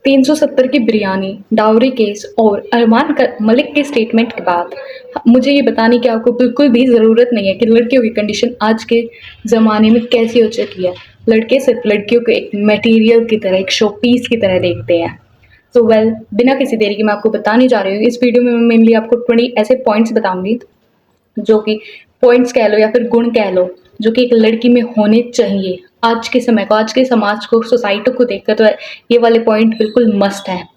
370 की biryani, dowry case और अरमान मलिक के स्टेटमेंट के बाद मुझे ये बताने की आपको बिल्कुल भी ज़रूरत नहीं है कि लड़कियों की कंडीशन आज के ज़माने में कैसी हो चुकी है। लड़के सिर्फ लड़कियों को एक मटेरियल की तरह, एक शो पीस की तरह देखते हैं। सो बिना किसी देरी के मैं आपको बताने जा रही हूँ। इस वीडियो में मैं मेनली आपको 20 ऐसे पॉइंट्स बताऊंगी जो कि पॉइंट्स कह लो या फिर गुण कह लो, जो कि एक लड़की में होने चाहिए। आज के समय को, आज के समाज को, सोसाइटी को देखकर तो ये वाले पॉइंट बिल्कुल मस्ट हैं।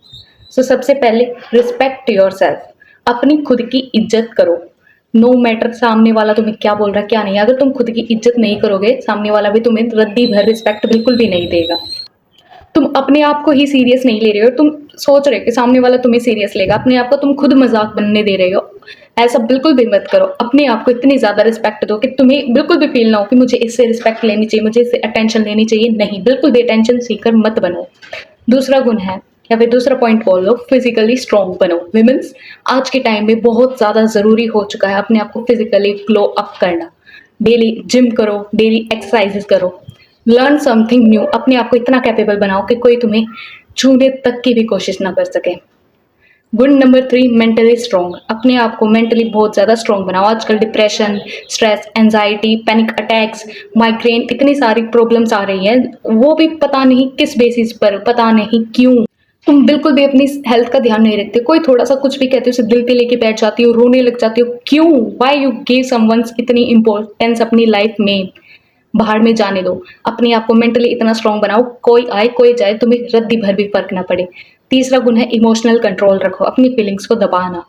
सबसे पहले, रिस्पेक्ट योरसेल्फ। अपनी खुद की इज्जत करो। नो मैटर सामने वाला तुम्हें क्या बोल रहा है क्या नहीं, अगर तुम खुद की इज्जत नहीं करोगे, सामने वाला भी तुम्हें रद्दी भर रिस्पेक्ट बिल्कुल भी नहीं देगा। तुम अपने आप को ही सीरियस नहीं ले रहे हो, तुम सोच रहे हो कि सामने वाला तुम्हें सीरियस लेगा, अपने आप को तुम खुद मजाक बनने दे रहे हो। ऐसा बिल्कुल भी मत करो। अपने आप को इतनी ज़्यादा रिस्पेक्ट दो कि तुम्हें बिल्कुल भी फील ना हो कि मुझे इससे रिस्पेक्ट लेनी चाहिए, मुझे इससे अटेंशन लेनी चाहिए। नहीं, बिल्कुल भी अटेंशन सीकर मत बनो। दूसरा गुण है, या फिर दूसरा पॉइंट बोल लो, फिजिकली स्ट्रॉन्ग बनो। विमेंस आज के टाइम में बहुत ज़्यादा ज़रूरी हो चुका है अपने आप को फिजिकली ग्लो अप करना। डेली जिम करो, डेली एक्सरसाइजेस करो, लर्न समथिंग न्यू। अपने आप को इतना कैपेबल बनाओ कि कोई तुम्हें छूने तक की भी कोशिश ना कर सके। Good number 3, mentally strong. अपने आप को मेंटली बहुत ज़्यादा स्ट्रॉन्ग बनाओ। आजकल depression, stress, anxiety, panic attacks, migraine, इतनी सारी प्रॉब्लम्स आ रही हैं, वो भी पता नहीं किस बेसिस पर, पता नहीं क्यों। तुम बिल्कुल भी अपनी हेल्थ का ध्यान नहीं रखते। कोई थोड़ा सा कुछ भी कहते हो उसे दिल पे लेके बैठ जाती हो, रोने लग जाती हो। क्यों? वाई यू गिव समवंस इतनी इंपॉर्टेंस अपनी लाइफ में? बाहर में जाने दो। अपने आप को मेंटली इतना स्ट्रॉन्ग बनाओ, कोई आए कोई जाए, तुम्हें रद्दी भर भी फर्क ना पड़े। तीसरा गुण है, इमोशनल कंट्रोल रखो। अपनी फीलिंग्स को दबाना,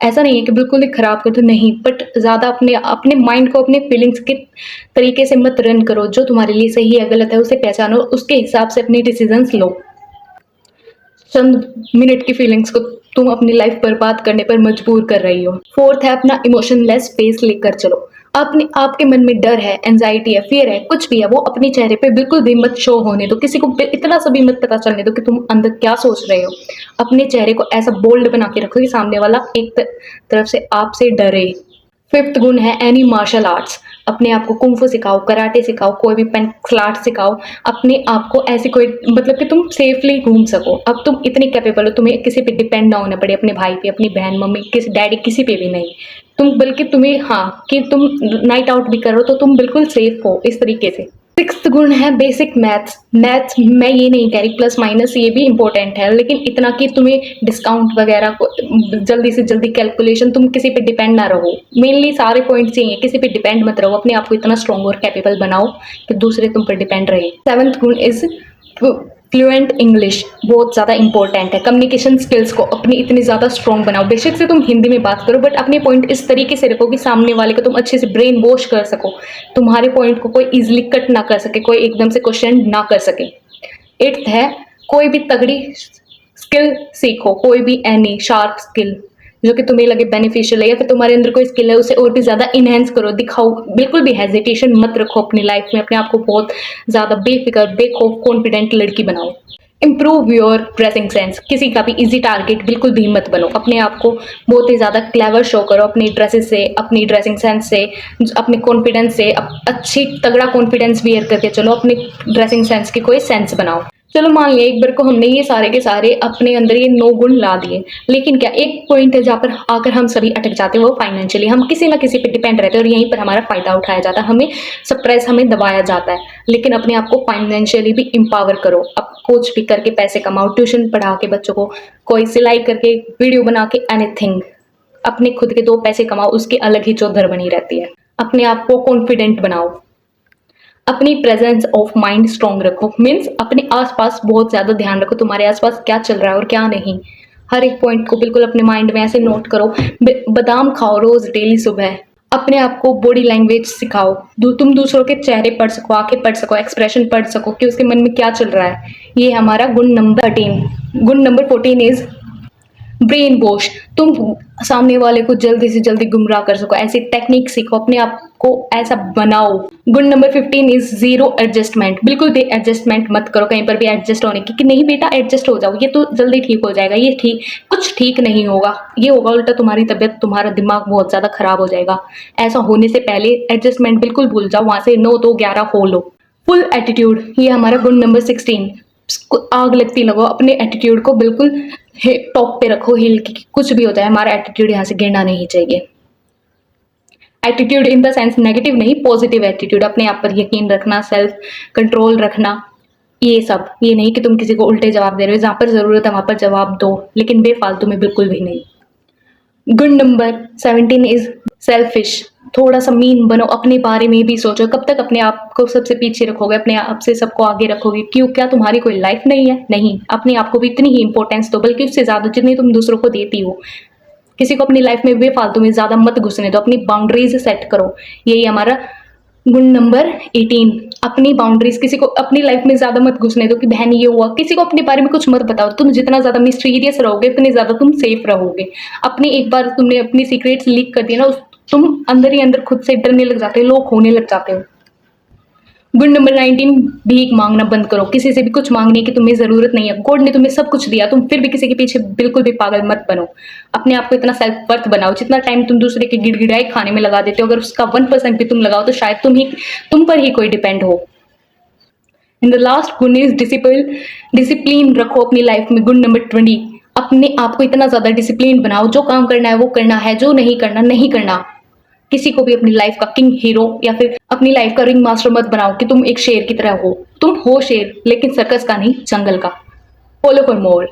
ऐसा नहीं है कि बिल्कुल ही खराब कर दो, नहीं, बट ज़्यादा अपने अपने माइंड को अपने फीलिंग्स के तरीके से मत रन करो। जो तुम्हारे लिए सही है गलत है उसे पहचानो, उसके हिसाब से अपनी डिसीजंस लो। चंद मिनट की फीलिंग्स को तुम अपनी लाइफ बर्बाद करने पर मजबूर कर रही हो। फोर्थ है, अपना इमोशनलेस फेस लेकर चलो। अपने आपके मन में डर है, एंजाइटी है, फियर है, कुछ भी है, वो अपने चेहरे पे बिल्कुल भी मत शो होने दो। किसी को इतना सा भी मत पता चलने दो कि तुम अंदर क्या सोच रहे हो। अपने चेहरे को ऐसा बोल्ड बना के रखो कि सामने वाला एक तरफ से आपसे डरे। फिफ्थ गुण है, एनी मार्शल आर्ट्स। अपने आप को कुंफू सिखाओ, कराटे सिखाओ, कोई भी पेंटल आर्ट सिखाओ। अपने आप को ऐसे कोई, मतलब कि तुम सेफली घूम सको। अब तुम इतने कैपेबल हो, तुम्हें किसी पे डिपेंड ना होना पड़े, अपने भाई पे, अपनी बहन, मम्मी, किसी डैडी, किसी पे भी नहीं। तुम बल्कि तुम्हें, हाँ, कि तुम नाइट आउट भी करो तो तुम बिल्कुल सेफ हो इस तरीके से। सिक्स्थ गुण है, बेसिक मैथ्स। मैथ्स मैं ये नहीं कह रही, प्लस माइनस ये भी इंपॉर्टेंट है, लेकिन इतना कि तुम्हें डिस्काउंट वगैरह को जल्दी से जल्दी कैलकुलेशन, तुम किसी पे डिपेंड ना रहो। मेनली सारे पॉइंट्स यही है, किसी पे डिपेंड मत रहो। अपने आप को इतना स्ट्रॉन्ग और कैपेबल बनाओ कि दूसरे तुम पर डिपेंड रहे। सेवंथ गुण इज फ्लुएंट इंग्लिश। बहुत ज़्यादा इंपॉर्टेंट है। कम्युनिकेशन स्किल्स को अपनी इतनी ज़्यादा स्ट्रॉन्ग बनाओ। बेशक से तुम हिंदी में बात करो, बट अपने पॉइंट इस तरीके से रखो कि सामने वाले को तुम अच्छे से ब्रेन वॉश कर सको, तुम्हारे पॉइंट को कोई इजीली कट ना कर सके, कोई एकदम से क्वेश्चन ना कर सके। एट्थ है, कोई भी तगड़ी स्किल सीखो, कोई भी एनी शार्प स्किल जो कि तुम्हें लगे बेनिफिशियल है, या फिर तुम्हारे अंदर कोई स्किल है उसे और भी ज़्यादा इनहेंस करो, दिखाओ। बिल्कुल भी हेजिटेशन मत रखो अपनी लाइफ में। अपने आप को बहुत ज़्यादा बेफिक्र, बेखौफ, कॉन्फिडेंट लड़की बनाओ। Improve your dressing sense. किसी का भी इजी टारगेट बिल्कुल भी मत बनो। अपने आप को बहुत ही ज़्यादा क्लेवर शो करो अपनी ड्रेसेस से, अपनी ड्रेसिंग सेंस से, अपने कॉन्फिडेंस से। अच्छी तगड़ा कॉन्फिडेंस वियर करके चलो, अपने ड्रेसिंग सेंस की कोई सेंस बनाओ। चलो मान लिया एक बार को हमने ये सारे के सारे अपने अंदर ये 9 गुण ला दिए, लेकिन क्या एक पॉइंट है जहाँ पर आकर हम सभी अटक जाते हैं, वो फाइनेंशियली। हम किसी ना किसी पे डिपेंड रहते हैं और यहीं पर हमारा फायदा उठाया जाता है, हमें सप्रेस, हमें दबाया जाता है। लेकिन अपने आप को फाइनेंशियली भी एम्पावर करो। अब कुछ भी करके पैसे कमाओ, ट्यूशन पढ़ा के बच्चों को, कोई सिलाई करके, वीडियो बना के, एनीथिंग। अपने खुद के 2 पैसे कमाओ, उसकी अलग ही चौधर बनी रहती है। अपने आप को कॉन्फिडेंट बनाओ। अपनी प्रेजेंस ऑफ माइंड स्ट्रॉन्ग रखो। मीन्स अपने आसपास बहुत ज़्यादा ध्यान रखो, तुम्हारे आसपास क्या चल रहा है और क्या नहीं। हर एक पॉइंट को बिल्कुल अपने माइंड में ऐसे नोट करो। बादाम खाओ रोज डेली सुबह। अपने आप को बॉडी लैंग्वेज सिखाओ। तुम दूसरों के चेहरे पढ़ सको, आंखें पढ़ सको, एक्सप्रेशन पढ़ सको कि उसके मन में क्या चल रहा है। ये हमारा गुण नंबर 13। गुण नंबर 14 इज ब्रेन वॉश। तुम सामने वाले को जल्दी से जल्दी गुमराह कर सको, ऐसी टेक्निक सीखो, अपने आप को ऐसा बनाओ। गुण नंबर 15 इज जीरो एडजस्टमेंट। बिल्कुल भी एडजस्टमेंट मत करो कहीं पर भी एडजस्ट होने की, कि नहीं बेटा एडजस्ट हो जाओ, ये तो जल्दी ठीक हो जाएगा, ये ठीक, कुछ ठीक नहीं होगा, ये होगा उल्टा तुम्हारी तबीयत, तुम्हारा दिमाग बहुत ज़्यादा खराब हो जाएगा। ऐसा होने से पहले एडजस्टमेंट बिल्कुल भूल जाओ, वहाँ से 9 तो 11 हो लो। फुल एटीट्यूड, ये हमारा गुण नंबर 16। आग लगती लगाओ, अपने एटीट्यूड को बिल्कुल टॉप पे रखो हिल की, कुछ भी हो जाए हमारा एटीट्यूड यहाँ से गिरना नहीं चाहिए। Attitude in the sense negative नहीं, पॉजिटिव एटीट्यूड, अपने आप पर यकीन रखना, सेल्फ कंट्रोल रखना, ये सब। ये नहीं कि तुम किसी को उल्टे जवाब दे रहे हो, जहाँ पर ज़रूरत है वहाँ पर जवाब दो, लेकिन बेफालतू में बिल्कुल भी नहीं। Good number 17 is selfish. थोड़ा सा मीन बनो, अपने बारे में भी सोचो। कब तक अपने आप को सबसे पीछे रखोगे, अपने आप से सबको आगे रखोगे? क्यों, क्या तुम्हारी कोई लाइफ नहीं है? नहीं, अपने आप को भी इतनी ही इंपॉर्टेंस दो, बल्कि उससे ज़्यादा जितनी तुम दूसरों को देती हो। किसी को अपनी लाइफ में बेफालतू में ज़्यादा मत घुसने दो, अपनी बाउंड्रीज सेट करो। यही हमारा गुण नंबर 18, अपनी बाउंड्रीज। किसी को अपनी लाइफ में ज़्यादा मत घुसने दो कि बहन ये हुआ, किसी को अपने बारे में कुछ मत बताओ। तुम जितना ज़्यादा मिस्टीरियस रहोगे उतनी ज़्यादा तुम सेफ रहोगे। अपनी एक बार तुमने अपनी सीक्रेट्स लीक कर दिया ना, तुम अंदर ही अंदर खुद से डरने लग जाते हो, लोग होने लग जाते हो। गुड नंबर 19, भीख मांगना बंद करो। किसी से भी कुछ मांगने की तुम्हें ज़रूरत नहीं है। गॉड ने तुम्हें सब कुछ दिया, तुम फिर भी किसी के पीछे बिल्कुल भी पागल मत बनो। अपने आप को इतना सेल्फ वर्थ बनाओ। जितना टाइम तुम दूसरे के गिड़गिड़ाए खाने में लगा देते हो, अगर उसका 1% भी तुम लगाओ तो शायद तुम पर ही कोई डिपेंड हो। इन द लास्ट गुण इज डिसिप्लिन। डिसिप्लिन रखो अपनी लाइफ में। गुड नंबर 20, अपने आप को इतना ज़्यादा डिसिप्लिन बनाओ, जो काम करना है वो करना है, जो नहीं करना नहीं करना। किसी को भी अपनी लाइफ का किंग हीरो या फिर अपनी लाइफ का रिंग मास्टर मत बनाओ कि तुम एक शेर की तरह हो। तुम हो शेर, लेकिन सर्कस का नहीं, जंगल का। Follow for more.